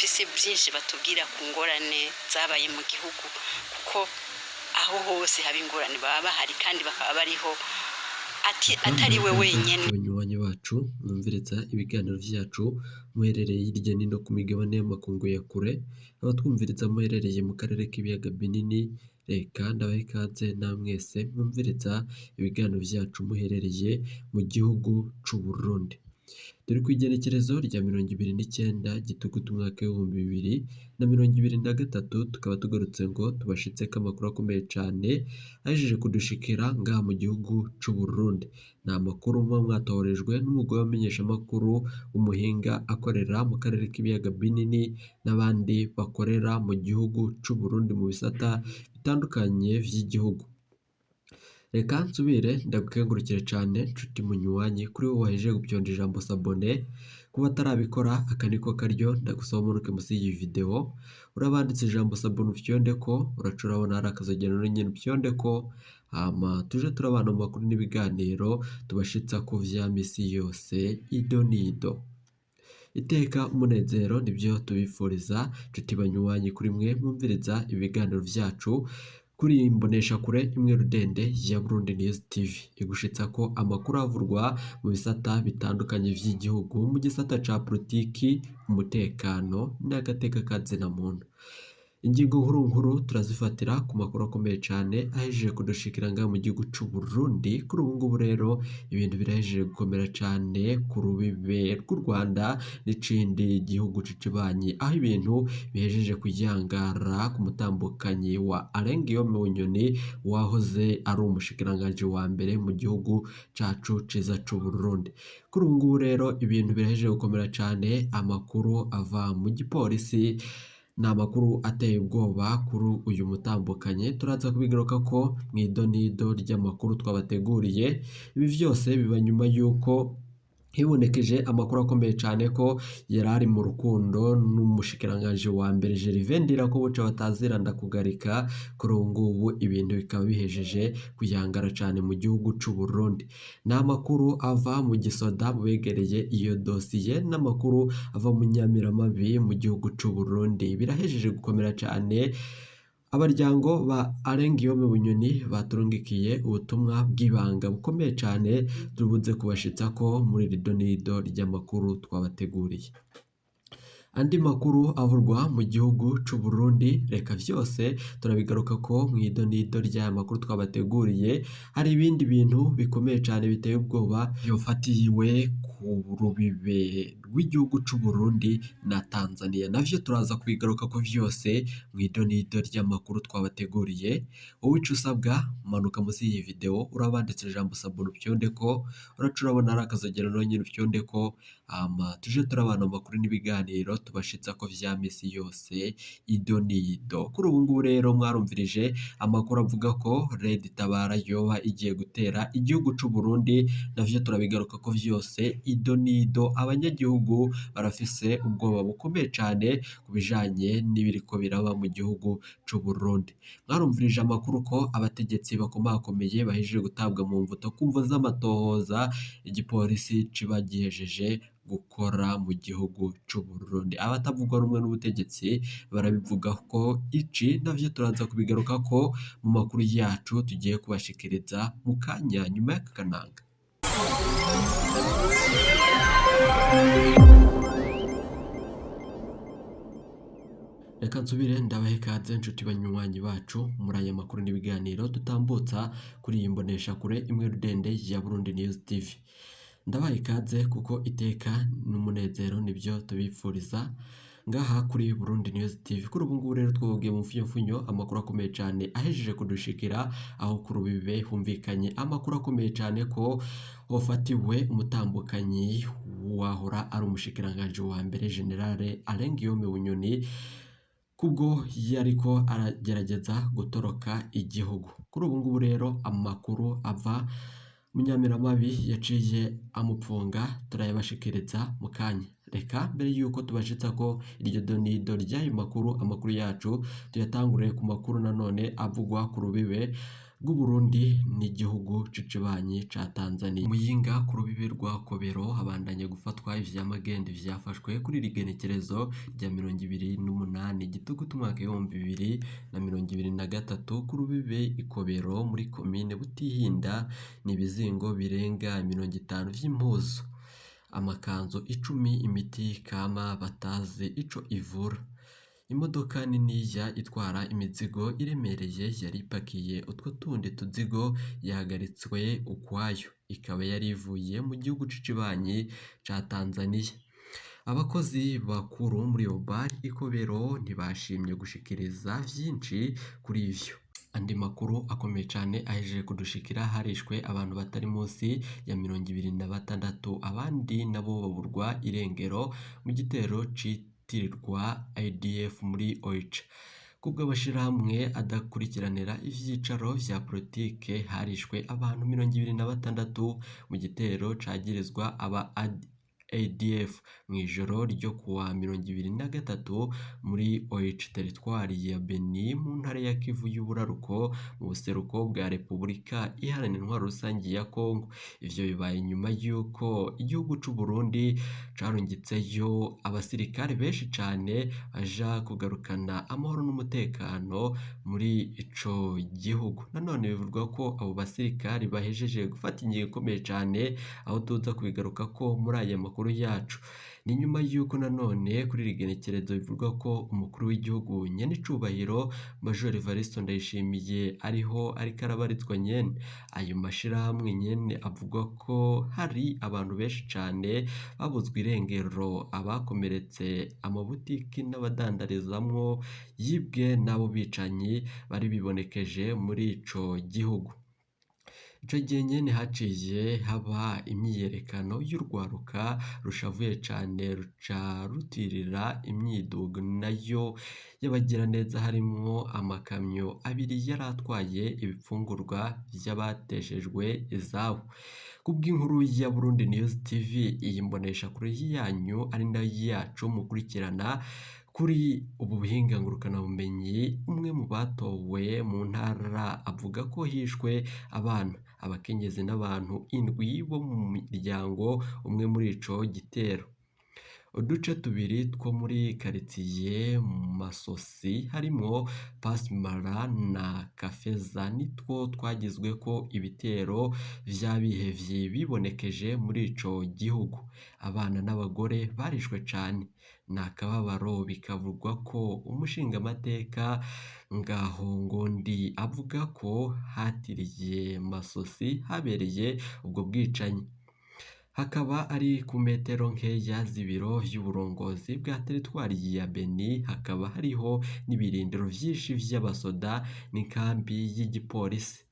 bafise byinshi batubwira ku ngorane zabaye mu gihugu, kuko aho hose haba ingorane baba bahari kandi bakaba bariho atari we wenyine. Abanywanyi bacu mwumviriza ibiganiro vyacu muherereye hirya no hino ku migabane y'amakungu ya kure, abatwumviriza muherereye mu karere k'ibiyaga binini, reka ndabahe ikaze namwese mwumviriza ibiganiro vyacu muherereye mu gihugu c'u Burundi. Turi kw'igenekerezo rya 29 Gitugutu umwaka w'2023, tukaba tugarutse ngo tubashitseko amakuru akomeye cane ahejeje kudushikira ngaha mu gihugu c'u Burundi. Ni amakuru muba mwatorejwe n'umugwi w'abamenyeshamakuru w'umuhinga akorera mu karere k'ibiyaga binini n'abandi bakorera mu gihugu c'u Burundi mu bisata bitandukanye vy'igihugu. Reka nsubire ndagukengurukire cane nshuti munywanyi kuri wowe wahejeje gupyonda ijambo s'abone. Kuba atarabikora aka niko karyo ndagusaba umanuke musi y'iyi video urabanditse ijambo s'abone ufyondeko, uraca urabona hari akazogera nyene ufyondeko, hama tuje turabana mu makuru n'ibiganiro tubashitsako vya misi yose ido nido. Iteka umunezero nivyo tubifuriza nshuti banywanyi kuri mwe mwumviriza ibiganiro vyacu kuri imbonesha kure imwe rudende ya Burundi News TV, igushitsako amakuru avurwa mu bisata bitandukanye vy'igihugu, mu gisata ca politiki, umutekano n'agateka kazina muntu. Ingingo nkuru turazifatira ku makuru akomeye cane ahejeje kudushikira ngaha mu gihugu c'u Burundi. Kuri ubu ngubu rero ibintu birahejeje gukomera cane ku rubibe rw'u Rwanda n'icindi gihugu c'ibanyi, aho ibintu bihejeje kuyangara ku mutambukanyi wa Alain Guillaume Bunyoni wahoze ari umushikiranganji wa mbere mu gihugu cacu ciza c'u Burundi. Kuri ubu ngubu rero ibintu birahejeje gukomera cane, amakuru ava mu gipolisi ni amakuru ateye ubwoba kuri uyu mutambukanye, turaza kubigaruka ko mw'idonido ry'amakuru twabateguriye. Ibi vyose biba nyuma yuko hibonekeje amakuru akomeye cane ko yarari mu rukundo n'umushikiranganji wa mbere Gervais Ndirakobuca batazira ndakugarika. Kuri ubu ngubu ibintu bikaba bihejeje kuyangara cane mu gihugu c'u Burundi. Ni amakuru ava mu gisoda begereye iyo dosiye n'amakuru ava mu Nyamiramabi mu gihugu c'u Burundi, birahejeje gukomera cane. Abaryango ba Alain Guillaume Bunyoni baturungikiye ubutumwa bw'ibanga bukomeye cane tubuze kubashitsako muri ridonido ry'amakuru twabateguriye. Andi makuru avurwa mu gihugu c'u Burundi, reka vyose turabigaruka ko mw'idonido ry'aya makuru twabateguriye. Hari ibindi bintu bikomeye cane biteye ubwoba vyofatiwe ku rubibe rw'igihugu c'u Burundi na Tanzania, navyo turaza kubigaruka ko vyose mw'idonido ry'amakuru twabateguriye. Wowe ico usabwa manuka musi y'iyi video urabanditse ijambo s'abone ufyondeko, uraca urabona hari akazogera nyene ufyondeko, hama tuje turabana amakuru n'ibiganiro tubashitsako vya misi yose ido nido. Kuri ubu ngubu rero mwarumvirije amakuru avuga ko Red Tabara yoba igiye gutera igihugu c'u Burundi, navyo turabigaruka ko vyose ido nido. Abanyagihugu barafise ubwoba bukomeye cane kubijanye n'ibiriko biraba mu gihugu c'u Burundi. Mwarumvirije amakuru ko abategetsi bakomakomeye bahejeje gutabwa mu mvuto kumvo z'amatohoza igipolisi ciba gihejeje gukora mu gihugu c'u Burundi. Abatavugwa rumwe n'ubutegetsi barabivuga ko ici navyo turaza kubigaruka ko mu makuru yacu tugiye kubashikiriza mu kanya nyuma y'aka kananga. Reka nsubire ndabahe ikaze nshuti banywanyi bacu muri aya makuru n'ibiganiro tutambutsa kuri iyi mbonesha kure imwe rudende ya Burundi News TV. Ndabaha ikaze kuko iteka n'umunezero nivyo tubifuriza ngaha kuri Burundi News TV. Kuri ubu ngubu rero twababwiye mu mfunyo amakuru akomeye cane ahejeje kudushikira, aho ku rubibe humvikanye amakuru akomeye cane ko wafatiwe umutambukanyi wahora ari umushikiranganji wa mbere Generale Alain Guillaume Bunyoni kubwo yariko aragerageza gutoroka igihugu. Kuri ubu ngubu rero amakuru ava Munyamiramabi yaciye amupfunga, turayabashikiriza mu kanya. Reka mbere yuko tubashitsako iryo donido ry'ayo makuru, amakuru yacu tuyatangure ku makuru nanone avugwa ku rubibe bw'u Burundi n'igihugu c'ibanyi ca Tanzania. Muyinga ku rubibe rwa Kobero habandanya gufatwa ivyamagendo vyafashwe kuri iri genekerezo rya 28 Gitugutu umwaka w'ibihumbi 2023 ku rubibe Ikobero muri komine Butihinda n'ibizingo birenga 50 vy'impuzu, amakanzu 10, imiti kama batazi ico ivura. Imodoka niniya itwara imizigo iremereye yari ipakiye utwo tundi tuzigo yahagaritswe ukwayo, ikaba yari ivuye mu gihugu c'ibanyi ca Tanzania. Abakozi bakuru muri iyo bare Ikobero ntibashimye gushikiriza vyinshi kuri ivyo. Andi makuru akomeye cane ahejeje kudushikira, harishwe abantu batari munsi ya 26, abandi nabo baburwa irengero mu gitero citirirwa IDF muri Oicha. Kubw'amashirahamwe adakurikiranira ivyicaro vya politike harishwe abantu 26 mu gitero cagirizwa aba ADF mw'ijoro ryo kuwa 23 muri Oicha, teritwari ya Beni mu ntara ya Kivu y'Uburaruko mu buseruko bwa Repubulika Iharanira Intwaro Rusangi ya Kongo. Ivyo bibaye nyuma y'uko igihugu c'u Burundi carungitseyo abasirikare benshi cane baja kugarukana amahoro n'umutekano muri ico gihugu. Nanone bivugwa ko abo basirikare bahejeje gufata ingingo ikomeye cane, aho tuza kubigaruka ko muri aya makuru yacu. Ni nyuma y'uko nanone kuri iri genekerezo bivugwa ko umukuru w'igihugu nyenicubahiro Major Evariste Ndayishimiye ariko arabarizwa nyene. Ayo mashirahamwe nyene avuga ko hari abantu benshi cane babuzwe irengero, abakomeretse, amabutiki n'abadandarizamwo yibwe n'abo bicanyi bari bibonekeje muri ico gihugu. Ico gihe nyene haciye haba imyiyerekano y'urwaruka rushavuye cane, ruca rutirira imyidugo nayo y'abagiraneza, harimwo amakamyo 2 yari atwaye ibifungurwa vy'abateshejwe izabo. Kubw'inkuru ya Burundi News TV, iyi mbonesha kure yanyu ari nayo yacu mukurikirana kuri ubu buhinga ngurukanabumenyi, umwe mu batowe mu ntara avuga ko hishwe abana, abakenyezi n'abantu 7 bo mu miryango umwe muri ico gitero. Uduce 2 two muri karitiye Masosi harimwo Pasmara na Kafeza nitwo twagizweko ibitero vy'abihevyi bibonekeje muri ico gihugu. Abana n'abagore barishwe cane, n'akababaro. Bikavugwa ko umushingamateka ngaho Ngondi avuga ko hatiriye Masosi habereye ubwo bwicanyi. Hakaba ari ku metero nkeya z'ibiro vy'uburongozi bwa teritwari ya Beni, hakaba hariho n'ibirindiro vyinshi vy'abasoda n'inkambi y'igipolisi.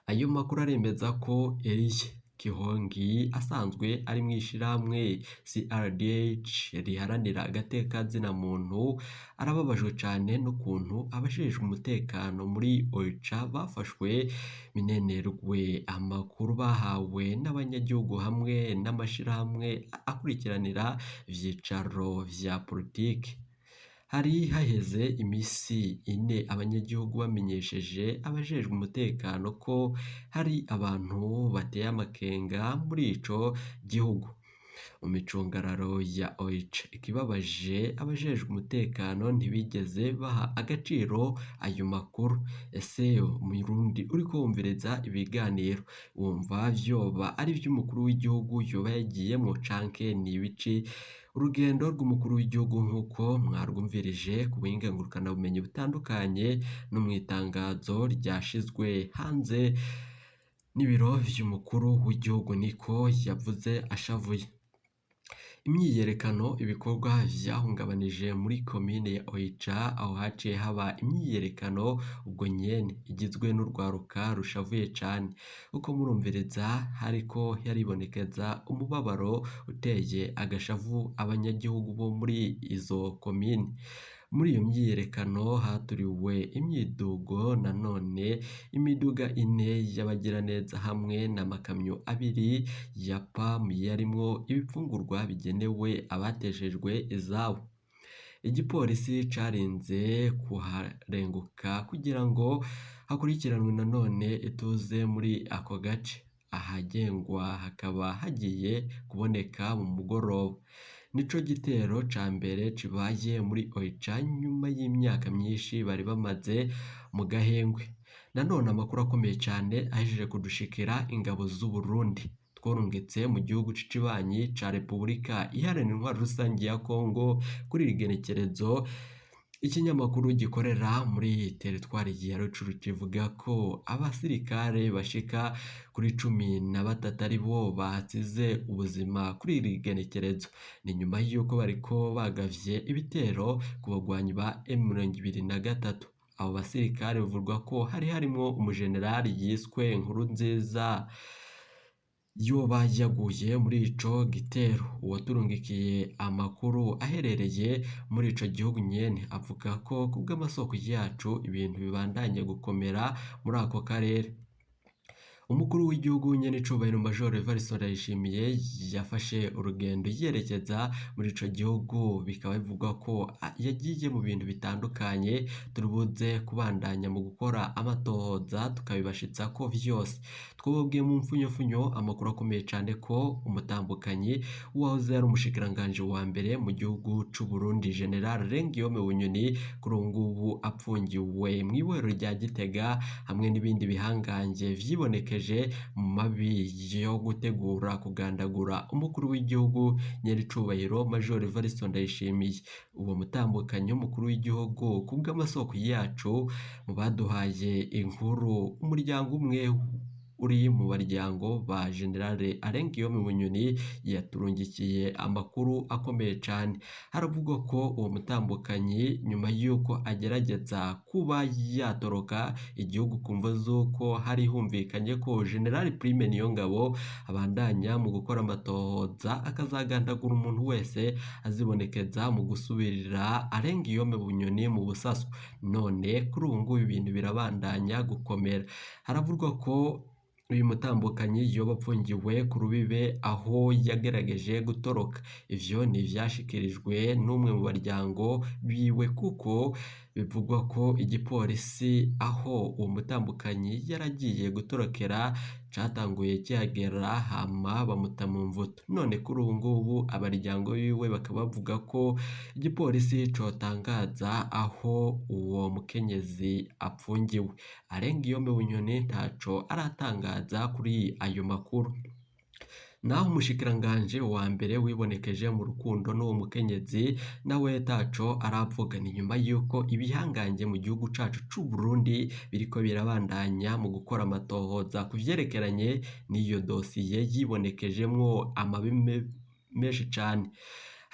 Ayo makuru aremeza ko Elie Gihongi asanzwe ari mw'ishirahamwe CRDH riharanira agateka zina muntu, arababajwe cane n'ukuntu abajejwe umutekano muri Oicha bafashwe minenerwe. Amakuru bahawe n'abanyagihugu hamwe n'amashirahamwe akurikiranira ivyicaro vya politike. Hari haheze imisi 4 abanyagihugu bamenyesheje abajejwe umutekano ko hari abantu bateye amakenga muri ico gihugu mu micungararo ya Oicha. Ikibabaje, abajejwe umutekano ntibigeze baha agaciro ayo makuru. Ese umurundi uriko wumviriza ibiganiro, wumva vyoba ari vy'umukuru w'igihugu yoba yagiyemwo canke n'ibici? Urugendo rw'umukuru w'igihugu nk'uko mwarwumvirije ku buhinga ngurukanabumenyi butandukanye no mw'itangazo ryashizwe hanze n'ibiro vy'umukuru w'igihugu, niko yavuze ashavuye. Imyiyerekano, ibikorwa vyahungabanije muri komine ya Oicha, aho haciye haba imyiyerekano ubwo nyene igizwe n'urwaruka rushavuye cane. Uko murumviriza hariko yaribonekeza umubabaro uteye agashavu abanyagihugu bo muri izo komine. Muri iyo myiyerekano haturiwe imyidugo, nanone imiduga 4 y'abagiraneza hamwe n'amakamyo 2 ya PAM yarimwo ibifungurwa bigenewe abateshejwe izabo. igipolisi carinze kuharenguka kugira ngo hakurikiranwe nanone ituze muri ako gace, ahagengwa hakaba hagiye kuboneka mu mugoroba. Nico gitero ca mbere kibaye muri Oicha nyuma y'imyaka myinshi bari bamaze mu gahengwe. Nanone amakuru akomeye cyane ahejeje kudushikira, ingabo z'u Burundi tworungitse mu gihugu c'ibanyi ca Repubulika Iharanira Intwaro Rusange ya Kongo kuri iri genekerezo. Ikinyamakuru gikorera muri teritwari ya Rutshuru kivuga ko abasirikare bashika kuri 13 ari bo basize ubuzima kuri iri genekerezo. Ni nyuma y'uko bariko bagavye ibitero ku bagwanyi ba M23. Abo basirikare bivugwa ko hari harimo umujenerali yiswe Nkurunziza yoba yaguye muri ico gitero. Uwaturungikiye amakuru aherereye muri ico gihugu nyene avuga ko kubw'amasoko yacu ibintu bibandanye gukomera muri ako karere. Umukuru w'igihugu nyene icubahiro Major Evariste Ndayishimiye yafashe urugendo yerekeza muri ico gihugu, bikaba bivugwa ko yagiye mu bintu bitandukanye turubuze kubandanya mu gukora amatohoza tukabibashitsa ko vyose. Twobwiye mu mfunyofunyo amakuru akomeye cane ko umutambukanyi wahoze ari umushikiranganje wa mbere mu gihugu c'u Burundi General Guillaume Bunyoni kuri ubu ngubu apfungiwe mw'ibohero rya Gitega hamwe n'ibindi bihangange vyibonekeje mu mabi yo gutegura kugandagura umukuru w'igihugu nyiricubahiro Major Evariste Ndayishimiye. Uwo mutambukanyi w'umukuru w'igihugu kubw'amasoko yacu mu baduhaye inkuru, umuryango umwe uri mu baryango ba General Guillaume Bunyoni yaturungikiye amakuru akomeye cyane. Haravugwa ko uwo mutambukanyi nyuma y'uko agerageza kuba yatoroka igihugu kumva z'uko hari humvikanye ko General Prime Niyongabo abandanya mu gukora amatohoza akazagandagura umuntu wese azibonekeza mu gusubirira Guillaume Bunyoni mu busaso. None kuri ubu ngubu ibintu birabandanya gukomera. Haravugwa ko uyu mutambukanyi yoba apfungiwe ku rubibe aho yagerageje gutoroka. Ivyo ni ivyashikirijwe n'umwe mu baryango biwe, kuko bivugwa ko igipolisi aho uwo mutambukanyi yaragiye gutorokera catanguye kihagera hama bamuta mu mvuto. None kuri ubu ngubu abaryango biwe bakaba bavuga ko igipolisi cotangaza aho uwo mukenyezi apfungiwe. Guillaume Bunyoni ntaco aratangaza kuri ayo makuru. Naho umushikiranganje wa mbere wibonekeje mu rukundo n'uwo mukenyezi nawe taco aravuga. Ni nyuma y'uko ibihangange mu gihugu cacu c'u Burundi biriko birabandanya mu gukora amatohoza ku vyerekeranye n'iyo dosiye yibonekejemwo amabi menshi cane.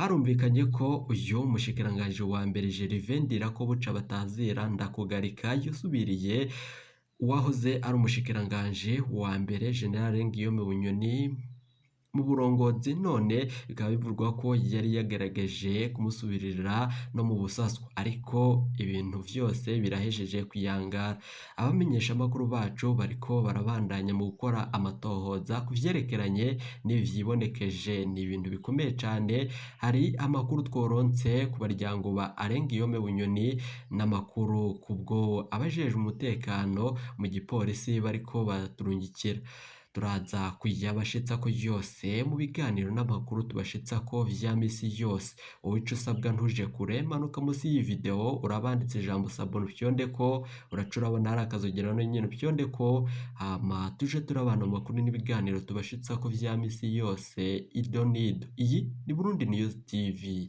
Harumvikanye ko uyu mushikiranganje wa mbere Gervais Ndirakobuca batazira Ndakugarika yasubiriye uwahoze ari umushikiranganje wa mbere General Guillaume Bunyoni mu burongozi. None bikaba bivugwa ko yari yagerageje kumusubirira no mu busaso, ariko ibintu vyose birahejeje kuyangara. Abamenyesha amakuru bacu bariko barabandanya mu gukora amatohoza ku vyerekeranye n'ibi vyibonekeje. Ni ibintu bikomeye cane. Hari amakuru tworonse ku baryango ba Guillaume Bunyoni n'amakuru kubwo abajejwe umutekano mu gipolisi bariko baraturungikira. Turaza kuyabashitsa ko yose mu biganiro n'amakuru tubashitsa ko vya misi yose. Wowe ico usabwa ntuje kure, manuka musi y'iyi video urabanditse ijambo sabone upyondeko, uraca urabona hari akazogera no nyene upyondeko, hama tuje turabana mu makuru n'ibiganiro tubashitsa ko vya misi yose ido nido. Iyi ni Burundi News TV.